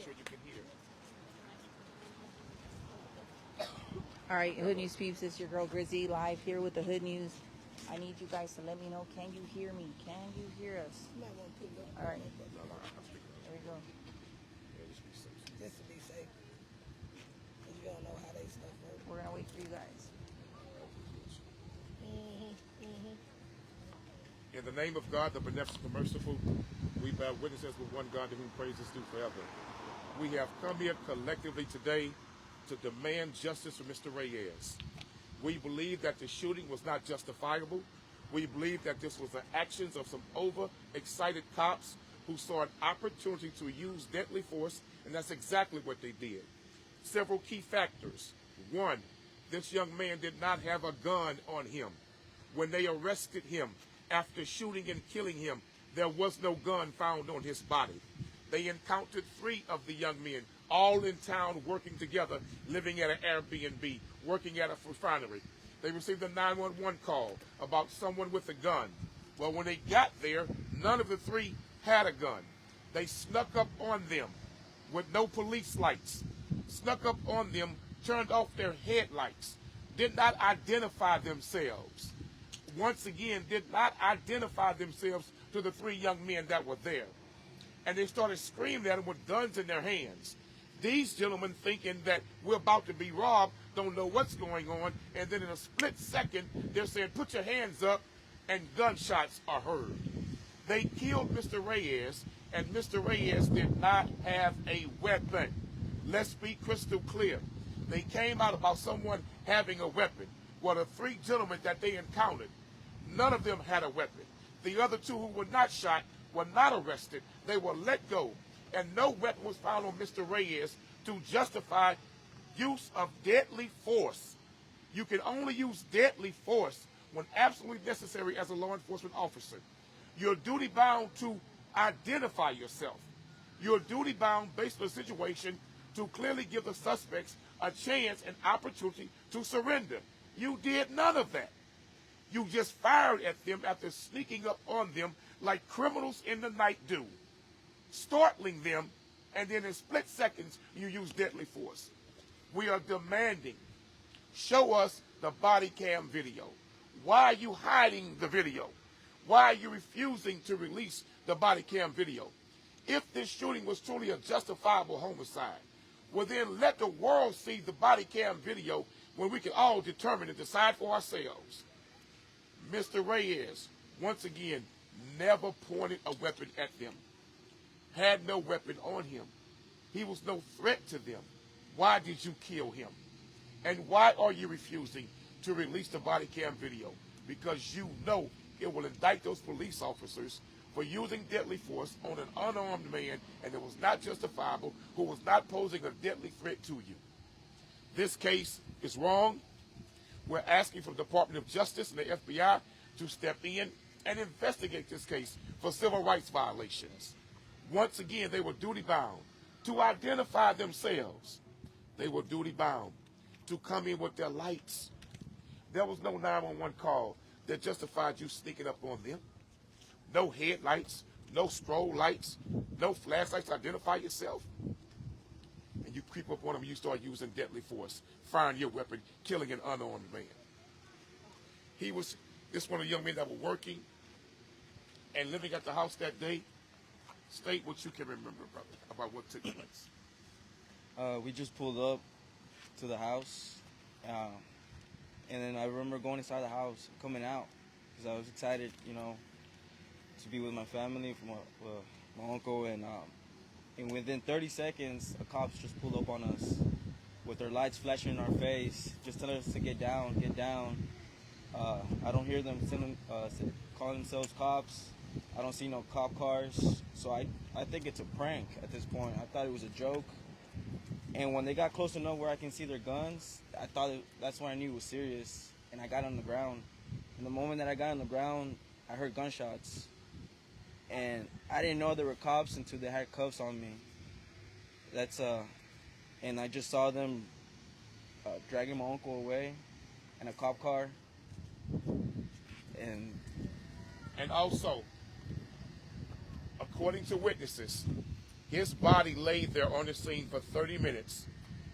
make sure you can hear. All right, Hood News peeps, it's your girl Grizzy live here with the Hood News. I need you guys to let me know, can you hear me? Can you hear us? All right, there we go. Just to be safe. Because you don't know how they stuff works. We're gonna wait for you guys. In the name of God, the beneficent and merciful, we bear witnesses with one God to whom praise is due forever. We have come here collectively today to demand justice for Mr. Reyes. We believe that the shooting was not justifiable. We believe that this was the actions of some overexcited cops who saw an opportunity to use deadly force, and that's exactly what they did. Several key factors. One, this young man did not have a gun on him. When they arrested him after shooting and killing him, there was no gun found on his body. They encountered 3 of the young men, all in town working together, living at an Airbnb, working at a refinery. They received a 911 call about someone with a gun. Well, when they got there, none of the 3 had a gun. They snuck up on them with no police lights, snuck up on them, turned off their headlights, did not identify themselves. Once again, did not identify themselves to the 3 young men that were there. And they started screaming at them with guns in their hands. These gentlemen, thinking that we're about to be robbed, don't know what's going on, and then in a split second, they're saying, put your hands up, and gunshots are heard. They killed Mr. Reyes, and Mr. Reyes did not have a weapon. Let's be crystal clear. They came out about someone having a weapon. Well, the 3 gentlemen that they encountered, none of them had a weapon. The other 2 who were not shot were not arrested. They were let go, and no weapon was found on Mr. Reyes to justify use of deadly force. You can only use deadly force when absolutely necessary as a law enforcement officer. You're duty bound to identify yourself. You're duty bound based on the situation to clearly give the suspects a chance and opportunity to surrender. You did none of that. You just fired at them after sneaking up on them like criminals in the night do, startling them, and then in split seconds, you use deadly force. We are demanding, show us the body cam video. Why are you hiding the video? Why are you refusing to release the body cam video? If this shooting was truly a justifiable homicide, well then let the world see the body cam video when we can all determine and decide for ourselves. Mr. Reyes, once again, never pointed a weapon at them, had no weapon on him. He was no threat to them. Why did you kill him? And why are you refusing to release the body cam video? Because you know it will indict those police officers for using deadly force on an unarmed man, and it was not justifiable, who was not posing a deadly threat to you. This case is wrong. We're asking for the Department of Justice and the FBI to step in and investigate this case for civil rights violations. Once again, they were duty bound to identify themselves. They were duty bound to come in with their lights. There was no 911 call that justified you sneaking up on them. No headlights, no strobe lights, no flashlights to identify yourself. And you creep up on them and you start using deadly force, firing your weapon, killing an unarmed man. This one of the young men that were working and living at the house that day. State what you can remember, brother, about what took place. We just pulled up to the house, and then I remember going inside the house, coming out, because I was excited, to be with my family, my uncle, and within 30 seconds, the cops just pulled up on us with their lights flashing in our face, just telling us to get down, get down. I don't hear them calling themselves cops. I don't see no cop cars, so I think it's a prank at this point. I thought it was a joke, and when they got close enough where I can see their guns, that's when I knew it was serious, and I got on the ground. And the moment that I got on the ground, I heard gunshots, and I didn't know there were cops until they had cuffs on me. And I just saw them dragging my uncle away in a cop car, And also, according to witnesses, His body laid there on the scene for 30 minutes,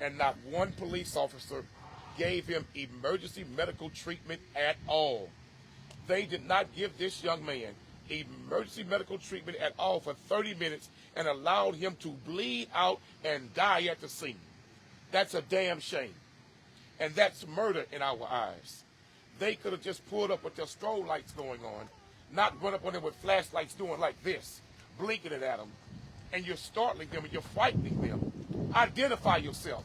and not one police officer gave him emergency medical treatment at all. They did not give this young man emergency medical treatment at all for 30 minutes and allowed him to bleed out and die at the scene. That's a damn shame. And that's murder in our eyes. They could have just pulled up with their strobe lights going on, not run up on them with flashlights doing like this, blinking it at them, and you're startling them and you're frightening them. Identify yourself.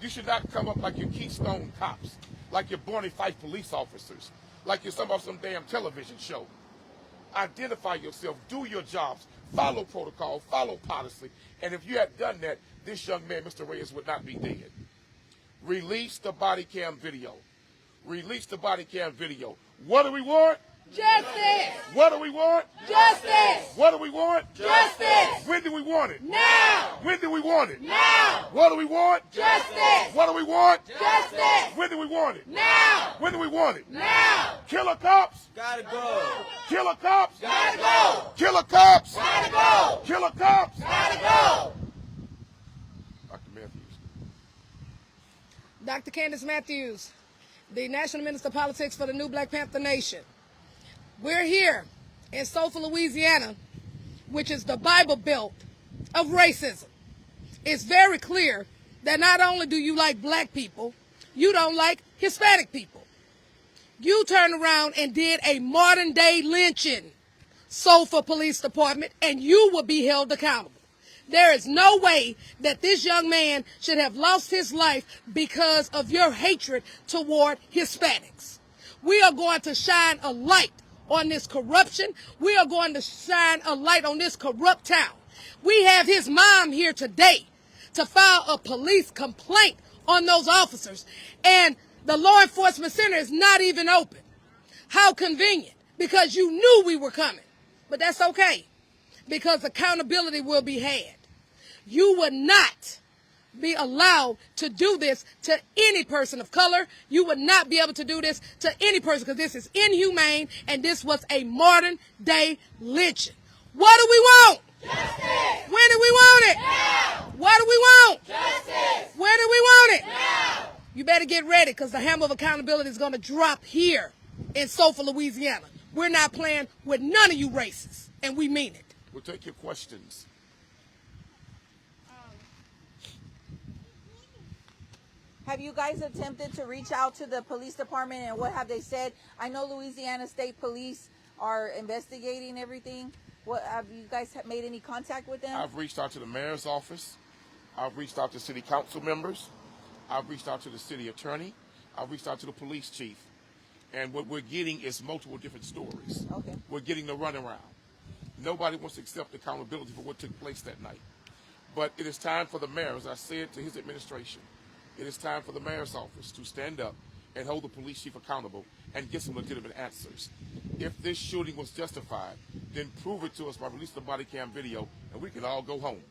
You should not come up like you're Keystone cops, like you're Barney Fife police officers, like you're some damn television show. Identify yourself, do your jobs, follow protocol, follow policy, and if you had done that, this young man, Mr. Reyes, would not be dead. Release the body cam video. Release the body cam video. What do we want? Justice! What do we want? Justice! What do we want? Justice! When do we want it? Now! When do we want it? Now! What do we want? Justice! What do we want? Justice! When do we want it? Now! When do we want it? Now! Killer cops! Gotta go. Killer cops! Gotta go! Killer cops! Gotta go! Killer cops! Gotta go! Dr. Matthews. Dr. Candace Matthews, the National Minister of Politics for the New Black Panther Nation. We're here in Sulphur, Louisiana, which is the Bible Belt of racism. It's very clear that not only do you like black people, you don't like Hispanic people. You turned around and did a modern day lynching, Sulphur Police Department, and you will be held accountable. There is no way that this young man should have lost his life because of your hatred toward Hispanics. We are going to shine a light on this corruption. We are going to shine a light on this corrupt town. We have his mom here today to file a police complaint on those officers, and the law enforcement center is not even open. How convenient, because you knew we were coming. But that's okay, because accountability will be had. You would not be allowed to do this to any person of color. You would not be able to do this to any person, because this is inhumane and this was a modern day lynching. What do we want? Justice! When do we want it? Now! What do we want? Justice! When do we want it? Now! You better get ready, because the hammer of accountability is going to drop here in Sulphur, Louisiana. We're not playing with none of you racists, and we mean it. We'll take your questions. Have you guys attempted to reach out to the police department, and what have they said? I know Louisiana State Police are investigating everything. What have you guys made any contact with them? I've reached out to the mayor's office. I've reached out to city council members. I've reached out to the city attorney. I've reached out to the police chief. And what we're getting is multiple different stories. Okay. We're getting the runaround. Nobody wants to accept accountability for what took place that night. But it is time for the mayor, as I said to his administration, it is time for the mayor's office to stand up and hold the police chief accountable and get some legitimate answers. If this shooting was justified, then prove it to us by releasing the body cam video, and we can all go home.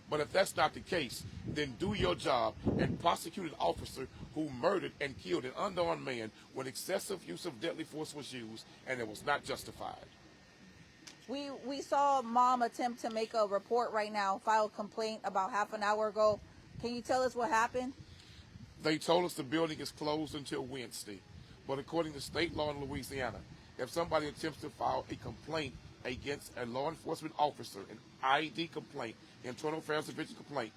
But if that's not the case, then do your job and prosecute an officer who murdered and killed an unarmed man when excessive use of deadly force was used and it was not justified. We saw mom attempt to make a report right now, file a complaint about half an hour ago. Can you tell us what happened? They told us the building is closed until Wednesday. But according to state law in Louisiana, if somebody attempts to file a complaint against a law enforcement officer, an ID complaint, internal affairs division complaint,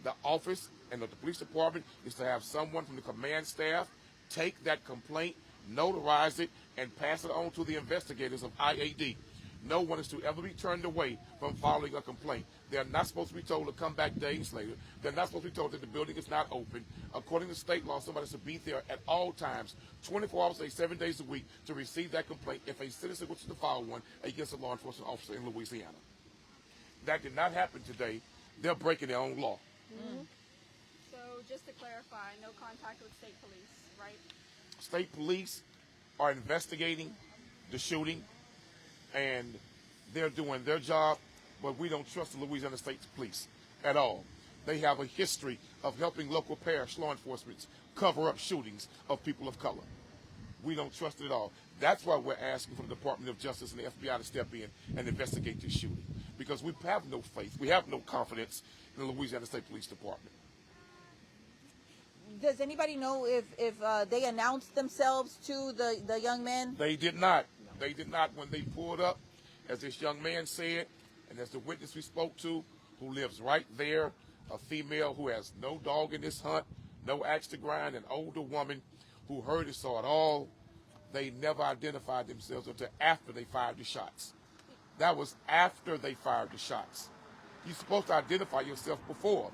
the office and the police department is to have someone from the command staff take that complaint, notarize it, and pass it on to the investigators of IAD. No one is to ever be turned away from filing a complaint. They're not supposed to be told to come back days later. They're not supposed to be told that the building is not open. According to state law, somebody should be there at all times, 24 hours a day, 7 days a week, to receive that complaint if a citizen wishes to file one against a law enforcement officer in Louisiana. That did not happen today. They're breaking their own law. Mm-hmm. So just to clarify, no contact with state police, right? State police are investigating the shooting, and they're doing their job, but we don't trust the Louisiana State Police at all. They have a history of helping local parish law enforcement cover up shootings of people of color. We don't trust it at all. That's why we're asking for the Department of Justice and the FBI to step in and investigate this shooting. because we have no faith. We have no confidence in the Louisiana State Police Department. Does anybody know if they announced themselves to the young men? They did not. They did not. When they pulled up, as this young man said, and as the witness we spoke to, who lives right there, a female who has no dog in this hunt, no axe to grind, an older woman who heard and saw it all, they never identified themselves until after they fired the shots. That was after they fired the shots. You're supposed to identify yourself before.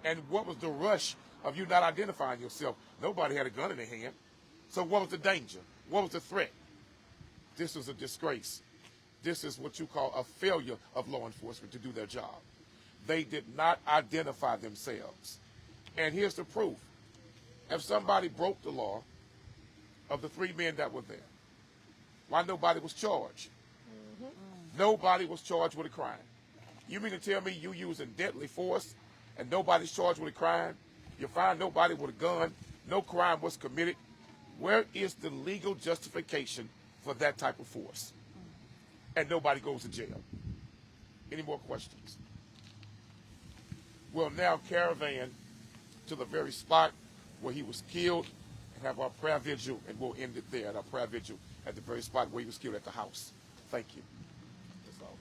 And what was the rush of you not identifying yourself? Nobody had a gun in their hand. So what was the danger? What was the threat? This was a disgrace. This is what you call a failure of law enforcement to do their job. They did not identify themselves. And here's the proof. If somebody broke the law of the 3 men that were there, why nobody was charged? Nobody was charged with a crime. You mean to tell me you using deadly force and nobody's charged with a crime? You find nobody with a gun, no crime was committed. Where is the legal justification for that type of force? And nobody goes to jail. Any more questions? We'll now caravan to the very spot where he was killed and have our prayer vigil, and we'll end it there at our prayer vigil at the very spot where he was killed at the house. Thank you. That's all,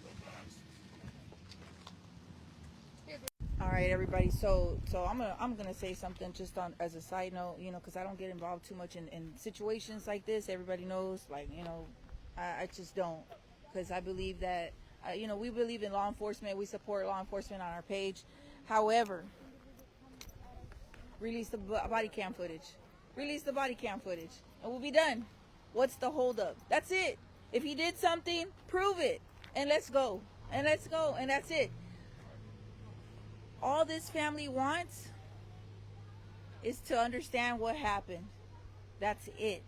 guys. All right, everybody. So I'm gonna say something just on as a side note, because I don't get involved too much in situations like this. Everybody knows, I just don't, because I believe that we believe in law enforcement. We support law enforcement on our page. However, release the body cam footage. Release the body cam footage, and we'll be done. What's the holdup? That's it. If he did something, prove it, and let's go. And that's it. All this family wants is to understand what happened. That's it.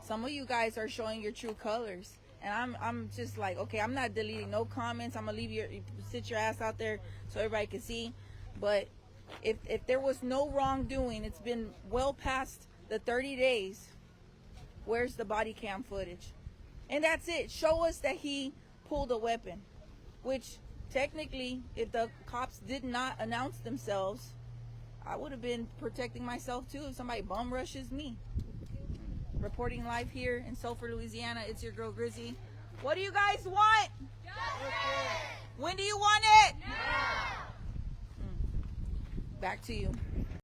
Some of you guys are showing your true colors, and I'm just like, okay, I'm not deleting no comments. I'm gonna sit your ass out there so everybody can see. But if there was no wrongdoing, it's been well past the 30 days. Where's the body cam footage? And that's it. Show us that he pulled a weapon, which technically, if the cops did not announce themselves, I would have been protecting myself too if somebody bum rushes me. Reporting live here in Sulphur, Louisiana, it's your girl Grizzy. What do you guys want? Justice! When do you want it? Now! Back to you.